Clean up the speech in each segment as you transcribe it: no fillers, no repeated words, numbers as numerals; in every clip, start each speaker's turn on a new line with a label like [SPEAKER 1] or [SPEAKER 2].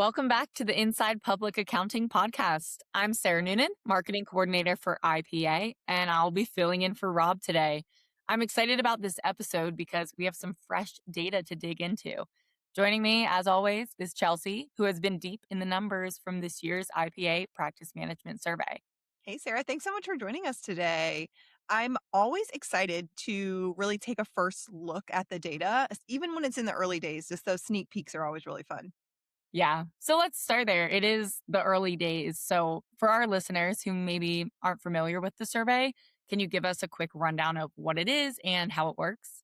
[SPEAKER 1] Welcome back to the Inside Public Accounting podcast. I'm Sarah Noonan, marketing coordinator for IPA, and I'll be filling in for Rob today. I'm excited about this episode because we have some fresh data to dig into. Joining me, as always, is Chelsea, who has been deep in the numbers from this year's IPA Practice Management Survey.
[SPEAKER 2] Hey, Sarah, thanks so much for joining us today. I'm always excited to really take a first look at the data, even when it's in the early days. Just those sneak peeks are always really fun.
[SPEAKER 1] Yeah, so let's start there. It is the early days. So, for our listeners who maybe aren't familiar with the survey, can you give us a quick rundown of what it is and how it works?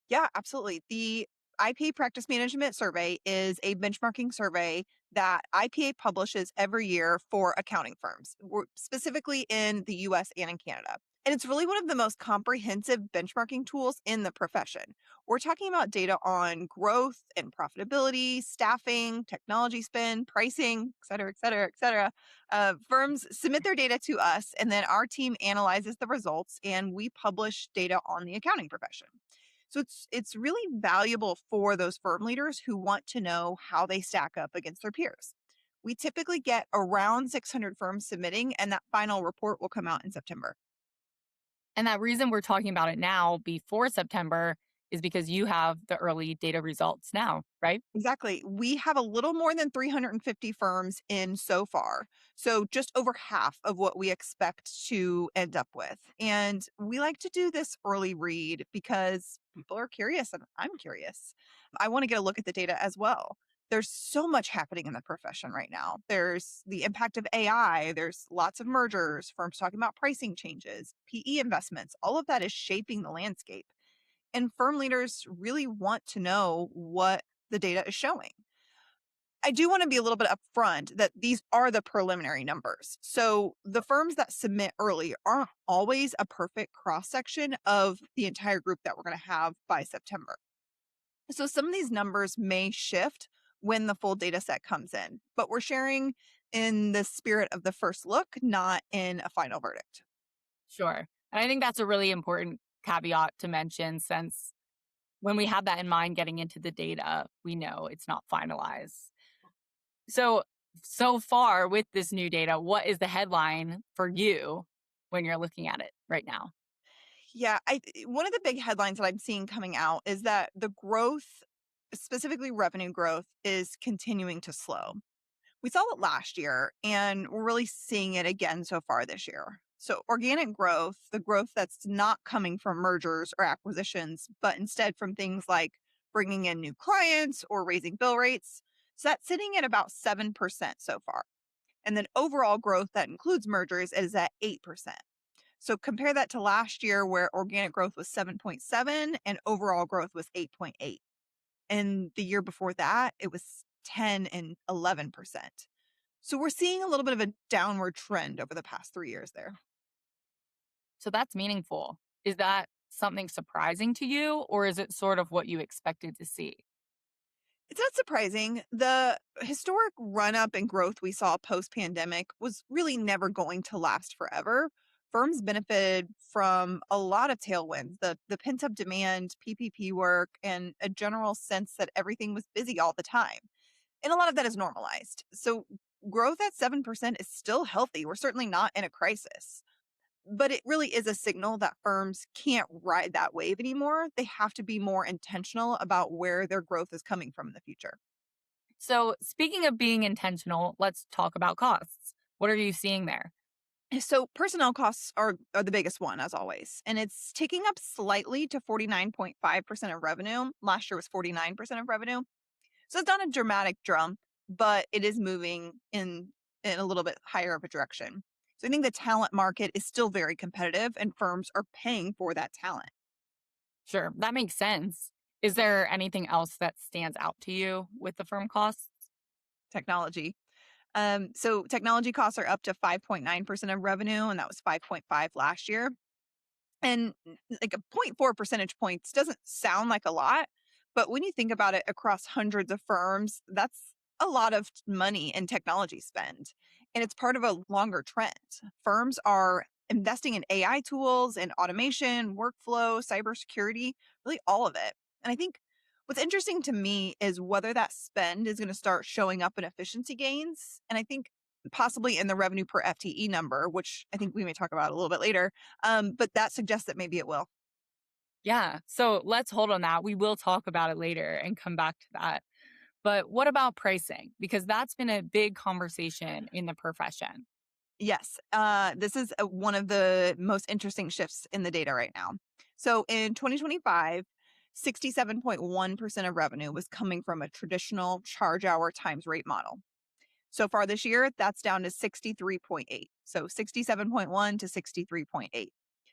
[SPEAKER 2] Yeah, absolutely. The IPA Practice Management Survey is a benchmarking survey that IPA publishes every year for accounting firms, specifically in the US and in Canada. And it's really one of the most comprehensive benchmarking tools in the profession. We're talking about data on growth and profitability, staffing, technology spend, pricing, et cetera, et cetera, et cetera. Firms submit their data to us, and then our team analyzes the results, and we publish data on the accounting profession. So it's really valuable for those firm leaders who want to know how they stack up against their peers. We typically get around 600 firms submitting, and that final report will come out in September.
[SPEAKER 1] And that reason we're talking about it now before September is because you have the early data results now, right?
[SPEAKER 2] Exactly. We have a little more than 350 firms in so far. So just over half of what we expect to end up with. And we like to do this early read because people are curious and I'm curious. I want to get a look at the data as well. There's so much happening in the profession right now. There's the impact of AI, there's lots of mergers, firms talking about pricing changes, PE investments. All of that is shaping the landscape. And firm leaders really want to know what the data is showing. I do want to be a little bit upfront that these are the preliminary numbers. So the firms that submit early aren't always a perfect cross section of the entire group that we're going to have by September. So some of these numbers may shift when the full data set comes in, but we're sharing in the spirit of the first look, not in a final verdict.
[SPEAKER 1] Sure. And I think that's a really important caveat to mention since when we have that in mind getting into the data, we know it's not finalized. So far with this new data, what is the headline for you when you're looking at it right now?
[SPEAKER 2] Yeah, one of the big headlines that I'm seeing coming out is that the growth, specifically revenue growth, is continuing to slow. We saw it last year, and we're really seeing it again so far this year. So, organic growth, the growth that's not coming from mergers or acquisitions, but instead from things like bringing in new clients or raising bill rates. So, that's sitting at about 7% so far. And then overall growth that includes mergers is at 8%. So compare that to last year where organic growth was 7.7 and overall growth was 8.8. And the year before that, it was 10 and 11%. So we're seeing a little bit of a downward trend over the past 3 years there.
[SPEAKER 1] So that's meaningful. Is that something surprising to you, or is it sort of what you expected to see?
[SPEAKER 2] It's not surprising. The historic run up in growth we saw post pandemic was really never going to last forever. Firms benefited from a lot of tailwinds, the pent up demand, PPP work, and a general sense that everything was busy all the time. And a lot of that is normalized. So growth at 7% is still healthy. We're certainly not in a crisis. But it really is a signal that firms can't ride that wave anymore. They have to be more intentional about where their growth is coming from in the future.
[SPEAKER 1] So, speaking of being intentional, let's talk about costs. What are you seeing there?
[SPEAKER 2] So personnel costs are the biggest one, as always. And it's ticking up slightly to 49.5% of revenue. Last year was 49% of revenue. So it's not a dramatic jump, but it is moving in a little bit higher of a direction. So I think the talent market is still very competitive and firms are paying for that talent.
[SPEAKER 1] Sure, that makes sense. Is there anything else that stands out to you with the firm costs?
[SPEAKER 2] Technology. So technology costs are up to 5.9% of revenue, and that was 5.5 last year. And like a point 0.4 percentage points doesn't sound like a lot, but when you think about it across hundreds of firms, that's a lot of money in technology spend. And it's part of a longer trend. Firms are investing in AI tools and automation, workflow, cybersecurity, really all of it. And I think What's interesting to me is whether that spend is going to start showing up in efficiency gains. And I think possibly in the revenue per FTE number, which I think we may talk about a little bit later. But that suggests that maybe it will.
[SPEAKER 1] Yeah. So let's hold on that. We will talk about it later and come back to that. But what about pricing? Because that's been a big conversation in the profession.
[SPEAKER 2] Yes, this is one of the most interesting shifts in the data right now. So in 2025, 67.1% of revenue was coming from a traditional charge hour times rate model. So far this year, that's down to 63.8. So 67.1 to 63.8.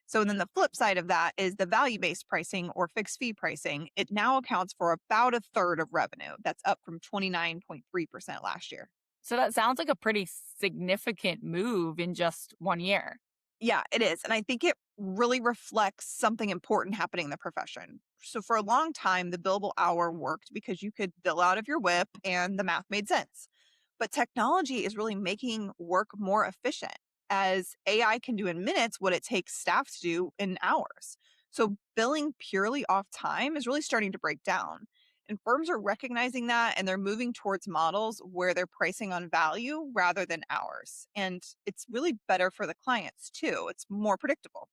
[SPEAKER 2] So then the flip side of that is the value based pricing or fixed fee pricing. It now accounts for about a third of revenue. That's up from 29.3% last year.
[SPEAKER 1] So that sounds like a pretty significant move in just 1 year.
[SPEAKER 2] Yeah, it is. And I think it really reflects something important happening in the profession. So for a long time, the billable hour worked because you could bill out of your whip and the math made sense. But technology is really making work more efficient as AI can do in minutes what it takes staff to do in hours. So billing purely off time is really starting to break down. And firms are recognizing that and they're moving towards models where they're pricing on value rather than hours. And it's really better for the clients too. It's more predictable.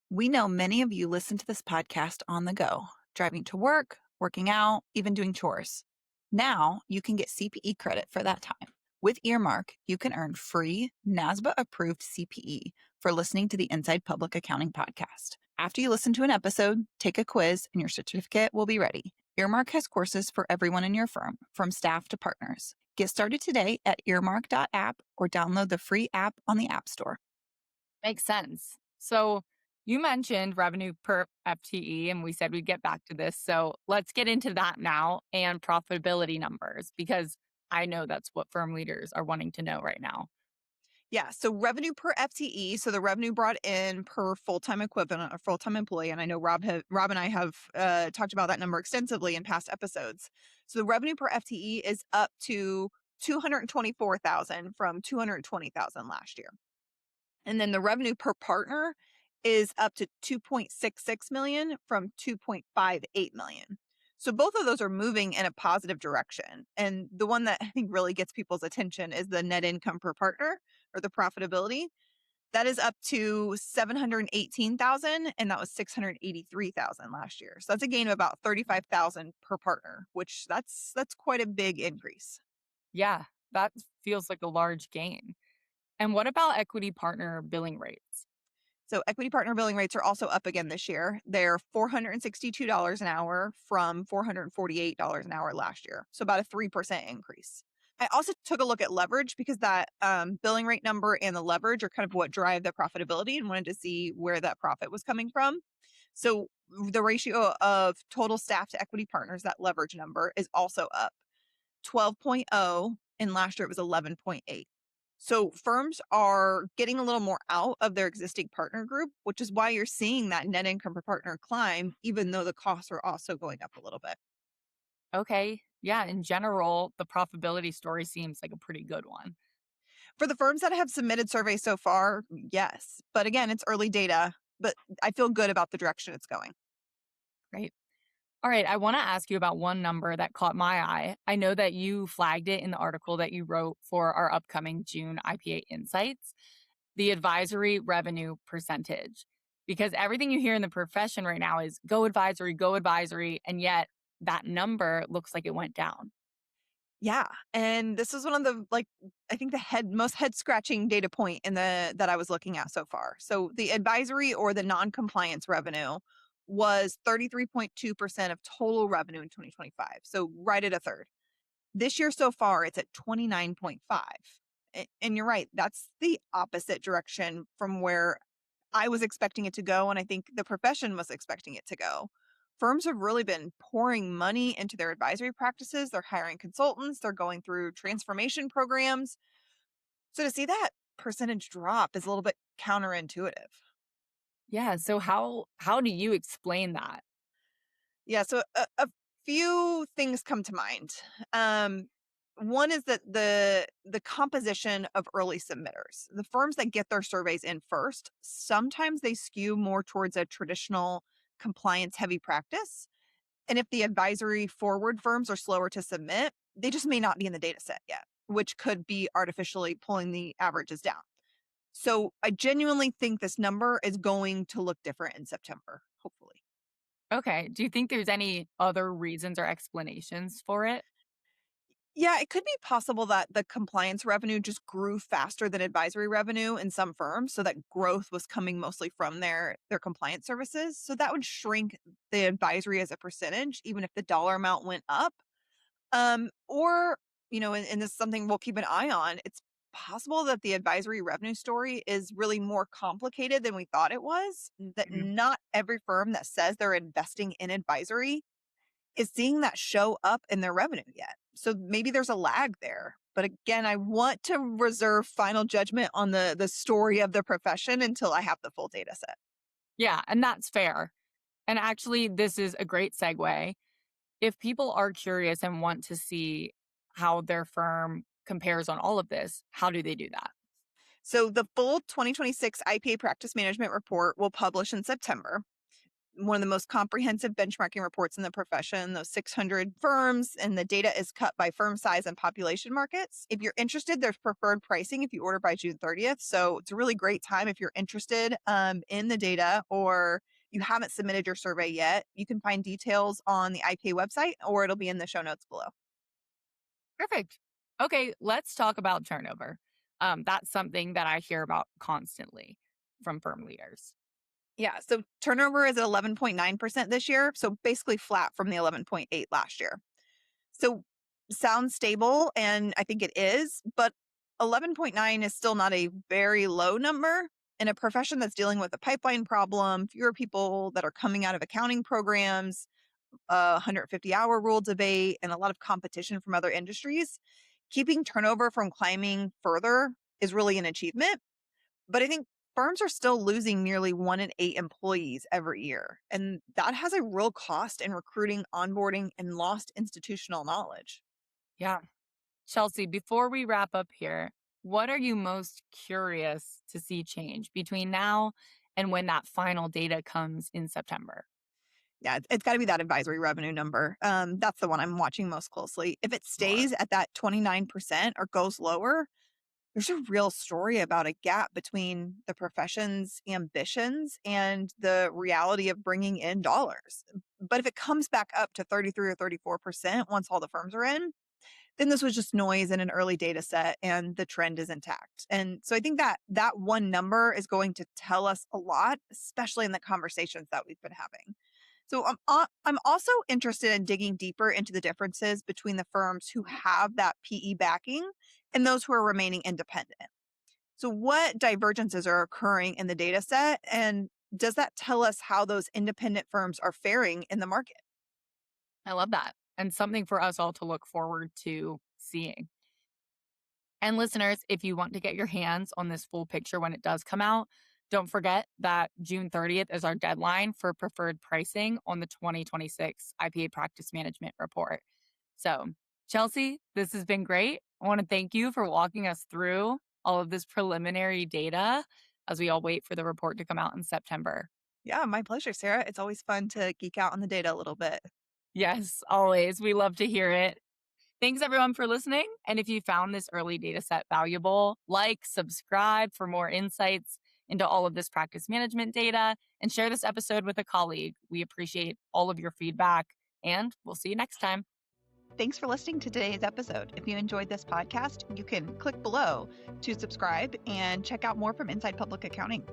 [SPEAKER 2] We know many of you listen to this podcast on the go, driving to work, working out, even doing chores. Now you can get CPE credit for that time. With Earmark, you can earn free NASBA approved CPE for listening to the Inside Public Accounting podcast. After you listen to an episode, take a quiz and your certificate will be ready. Earmark has courses for everyone in your firm, from staff to partners. Get started today at earmark.app or download the free app on the App Store.
[SPEAKER 1] Makes sense. So you mentioned revenue per FTE, and we said we'd get back to this. So let's get into that now and profitability numbers, because I know that's what firm leaders are wanting to know right now.
[SPEAKER 2] Yeah. So revenue per FTE. So the revenue brought in per full-time equivalent or full-time employee. And I know Rob and I have talked about that number extensively in past episodes. So the revenue per FTE is up to 224,000 from 220,000 last year. And then the revenue per partner is up to 2.66 million from 2.58 million. So both of those are moving in a positive direction. And the one that I think really gets people's attention is the net income per partner or the profitability. That is up to 718,000 and that was 683,000 last year. So that's a gain of about 35,000 per partner, which that's quite a big increase.
[SPEAKER 1] Yeah, that feels like a large gain. And what about equity partner billing rates?
[SPEAKER 2] So equity partner billing rates are also up again this year. They're $462 an hour from $448 an hour last year. So about a 3% increase. I also took a look at leverage because that billing rate number and the leverage are kind of what drive the profitability and wanted to see where that profit was coming from. So the ratio of total staff to equity partners, that leverage number is also up 12.0 and last year it was 11.8. So firms are getting a little more out of their existing partner group, which is why you're seeing that net income per partner climb, even though the costs are also going up a little bit.
[SPEAKER 1] Okay. Yeah, in general, the profitability story seems like a pretty good one.
[SPEAKER 2] For the firms that have submitted surveys so far, yes. But again, it's early data, but I feel good about the direction it's going.
[SPEAKER 1] Great. All right. I want to ask you about one number that caught my eye. I know that you flagged it in the article that you wrote for our upcoming June IPA Insights, the advisory revenue percentage. Because everything you hear in the profession right now is go advisory, go advisory. And yet that number looks like it went down.
[SPEAKER 2] Yeah, and this is one of the I think the most head scratching data point in the that I was looking at so far. So the advisory or the non-compliance revenue was 33.2% of total revenue in 2025. So right at a third. This year so far it's at 29.5. And you're right, that's the opposite direction from where I was expecting it to go, and I think the profession was expecting it to go. Firms have really been pouring money into their advisory practices. They're hiring consultants, they're going through transformation programs. So to see that percentage drop is a little bit counterintuitive.
[SPEAKER 1] Yeah. So how do you explain that?
[SPEAKER 2] Yeah, so a few things come to mind. Um, One is that the composition of early submitters. The firms that get their surveys in first, sometimes they skew more towards a traditional compliance heavy practice. And if the advisory forward firms are slower to submit, they just may not be in the data set yet, which could be artificially pulling the averages down. So I genuinely think this number is going to look different in September, hopefully.
[SPEAKER 1] Okay. Do you think there's any other reasons or explanations for it?
[SPEAKER 2] Yeah, it could be possible that the compliance revenue just grew faster than advisory revenue in some firms, so that growth was coming mostly from their compliance services. So that would shrink the advisory as a percentage, even if the dollar amount went up. Or, and this is something we'll keep an eye on. It's possible that the advisory revenue story is really more complicated than we thought it was. That
[SPEAKER 1] Mhm.
[SPEAKER 2] not every firm that says they're investing in advisory is seeing that show up in their revenue yet. So maybe there's a lag there. But again, I want to reserve final judgment on the story of the profession until I have the full data set.
[SPEAKER 1] Yeah, and that's fair. And actually, this is a great segue. If people are curious and want to see how their firm compares on all of this, how do they do that?
[SPEAKER 2] So the full 2026 IPA Practice Management Report will publish in September. One of the most comprehensive benchmarking reports in the profession, those 600 firms, and the data is cut by firm size and population markets. If you're interested, there's preferred pricing if you order by June 30th. So it's a really great time if you're interested in the data or you haven't submitted your survey yet. You can find details on the IPA website or it'll be in the show notes below.
[SPEAKER 1] Perfect. Okay, let's talk about turnover. That's something that I hear about constantly from firm leaders.
[SPEAKER 2] Yeah, so turnover is at 11.9% this year, so basically flat from the 11.8 last year. So sounds stable, and I think it is, but 11.9 is still not a very low number in a profession that's dealing with a pipeline problem, fewer people that are coming out of accounting programs, a 150-hour rule debate, and a lot of competition from other industries. Keeping turnover from climbing further is really an achievement, but I think firms are still losing nearly 1 in 8 employees every year, and that has a real cost in recruiting, onboarding, and lost institutional knowledge.
[SPEAKER 1] Yeah. Chelsea, before we wrap up here, what are you most curious to see change between now and when that final data comes in September?
[SPEAKER 2] Yeah, it's got to be that advisory revenue number. That's the one I'm watching most closely. If it
[SPEAKER 1] Sure.
[SPEAKER 2] stays at that 29% or goes lower, there's a real story about a gap between the profession's ambitions and the reality of bringing in dollars. But if it comes back up to 33 or 34% once all the firms are in, then this was just noise in an early data set and the trend is intact. And so I think that that one number is going to tell us a lot, especially in the conversations that we've been having. So I'm also interested in digging deeper into the differences between the firms who have that PE backing and those who are remaining independent. So what divergences are occurring in the data set and does that tell us how those independent firms are faring in the market?
[SPEAKER 1] I love that. And something for us all to look forward to seeing. And listeners, if you want to get your hands on this full picture when it does come out, don't forget that June 30th is our deadline for preferred pricing on the 2026 IPA Practice Management Report. So, Chelsea, this has been great. I want to thank you for walking us through all of this preliminary data as we all wait for the report to come out in September.
[SPEAKER 2] Yeah, my pleasure, Sarah. It's always fun to geek out on the data a little bit.
[SPEAKER 1] Yes, always. We love to hear it. Thanks everyone for listening. And if you found this early data set valuable, like, subscribe for more insights into all of this practice management data, and share this episode with a colleague. We appreciate all of your feedback, and we'll see you next time.
[SPEAKER 2] Thanks for listening to today's episode. If you enjoyed this podcast, you can click below to subscribe and check out more from Inside Public Accounting.